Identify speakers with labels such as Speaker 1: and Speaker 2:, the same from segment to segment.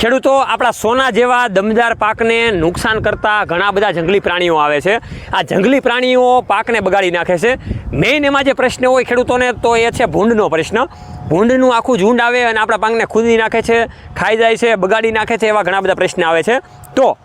Speaker 1: ખેડૂતો આપણા સોના જેવા દમદાર પાકને નુકસાન કરતા ઘણા બધા જંગલી પ્રાણીઓ આવે છે। આ જંગલી પ્રાણીઓ પાકને બગાડી નાખે છે। મેઇન એમાં જે પ્રશ્ન હોય ખેડૂતોને તો એ છે ભૂંડનો પ્રશ્ન। ભૂંડનું આખું ઝુંડ આવે અને આપણા પાકને ખુદી નાખે છે, ખાઈ જાય છે, બગાડી નાખે છે, એવા ઘણા બધા પ્રશ્ન આવે છે। તો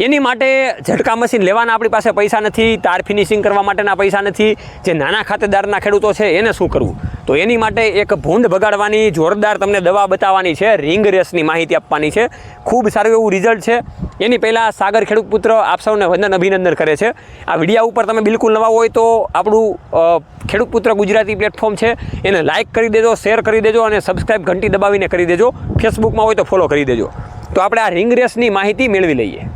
Speaker 1: એની માટે ઝટકા મશીન લેવાના આપણી પાસે પૈસા નથી, તાર ફિનિશિંગ કરવા માટેના પૈસા નથી। જે નાના ખાતેદારના ખેડૂતો છે એને શું કરવું? તો એની માટે એક ભૂંડ બગાડવાની જોરદાર તમને દવા બતાવવાની છે, રિંગ રેસની માહિતી આપવાની છે। ખૂબ સારું એવું રિઝલ્ટ છે। એની પહેલાં સાગર ખેડૂત પુત્ર આપ સૌને વંદન અભિનંદન કરે છે। આ વિડીયા ઉપર તમે બિલકુલ નવા હોય તો આપણું ખેડૂત પુત્ર ગુજરાતી પ્લેટફોર્મ છે એને લાઇક કરી દેજો, શેર કરી દેજો અને સબસ્ક્રાઈબ ઘંટી દબાવીને કરી દેજો। ફેસબુકમાં હોય તો ફોલો કરી દેજો। તો આપણે આ રિંગ રેસની માહિતી મેળવી લઈએ।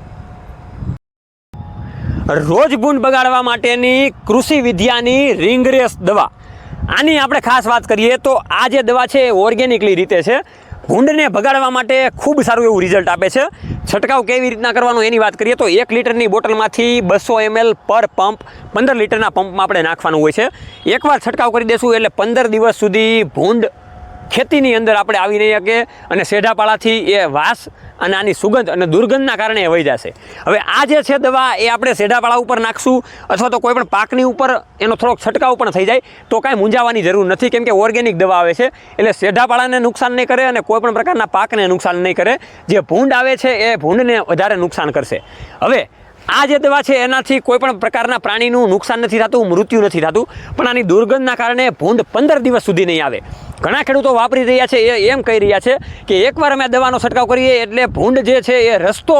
Speaker 1: રોજ ભૂંડ બગાડવા માટેની કૃષિ વિદ્યાની રિંગ રેસ દવા, આની આપણે ખાસ વાત કરીએ તો આ જે દવા છે એ ઓર્ગેનિકલી રીતે છે। ભૂંડને ભગાડવા માટે ખૂબ સારું એવું રિઝલ્ટ આપે છે। છંટકાવ કેવી રીતના કરવાનો એની વાત કરીએ તો 1 લીટરની બોટલમાંથી 200 ml પર પંપ 15 લીટરના પંપમાં આપણે નાખવાનું હોય છે। એકવાર છંટકાવ કરી દેશું એટલે 15 દિવસ સુધી ભૂંડ ખેતીની અંદર આપણે આવી નહીં શકે અને સેઢાપાળાથી એ વાસ અને આની સુગંધ અને દુર્ગંધના કારણે એ વહી જશે। હવે આ જે છે દવા એ આપણે સેઢાપાળા ઉપર નાખશું અથવા તો કોઈ પણ પાકની ઉપર એનો થોડોક છંટકાવ પણ થઈ જાય તો કાંઈ મૂંઝાવાની જરૂર નથી, કેમ કે ઓર્ગેનિક દવા આવે છે એટલે સેઢાપાળાને નુકસાન નહીં કરે અને કોઈ પણ પ્રકારના પાકને નુકસાન નહીં કરે। જે ભૂંડ આવે છે એ ભૂંડને વધારે નુકસાન કરશે। હવે આ જે દવા છે એનાથી કોઈ પણ પ્રકારના પ્રાણીનું નુકસાન નથી થતું, મૃત્યુ નથી થતું, પણ આની દુર્ગંધના કારણે ભૂંડ 15 દિવસ સુધી નહીં આવે। ઘણા ખેડૂતો વાપરી રહ્યા છે એ એમ કહી રહ્યા છે કે એકવાર અમે દવાનો છંટકાવ કરીએ એટલે ભૂંડ જે છે એ રસ્તો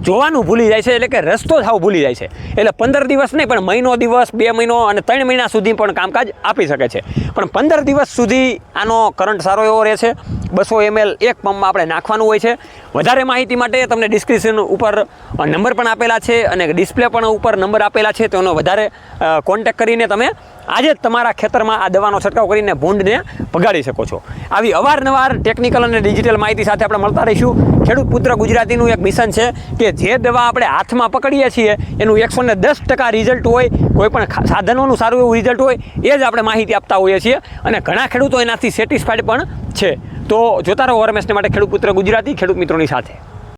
Speaker 1: જોવાનું ભૂલી જાય છે, એટલે કે રસ્તો થાવ ભૂલી જાય છે। એટલે 15 દિવસ નહીં પણ મહિનો, દિવસ, 2 મહિનો અને 3 મહિના સુધી પણ કામકાજ આપી શકે છે। પણ 15 દિવસ સુધી આનો કરંટ સારો એવો રહે છે। 200 ml એક પંપમાં આપણે નાખવાનું હોય છે। વધારે માહિતી માટે તમને ડિસ્ક્રિપ્શન ઉપર નંબર પણ આપેલા છે અને ડિસ્પ્લે પણ ઉપર નંબર આપેલા છે, તેનો વધારે કોન્ટેક્ટ કરીને તમે આજે જ તમારા ખેતરમાં આ દવાનો છંટકાવ કરીને ભૂંડને ભગાડી શકો છો। આવી અવારનવાર ટેકનિકલ અને ડિજિટલ માહિતી સાથે આપણે મળતા રહીશું। ખેડૂત પુત્ર ગુજરાતીનું એક મિશન છે કે જે દવા આપણે હાથમાં પકડીએ છીએ એનું 110% રિઝલ્ટ હોય, કોઈ પણ સાધનોનું સારું એવું રિઝલ્ટ હોય એ જ આપણે માહિતી આપતા હોઈએ છીએ અને ઘણા ખેડૂતો એનાથી સેટિસ્ફાઈડ પણ છે। તો જોતા રહો રમેશને માટે ખેડૂત પુત્ર ગુજરાતી, ખેડૂત મિત્રોની સાથે।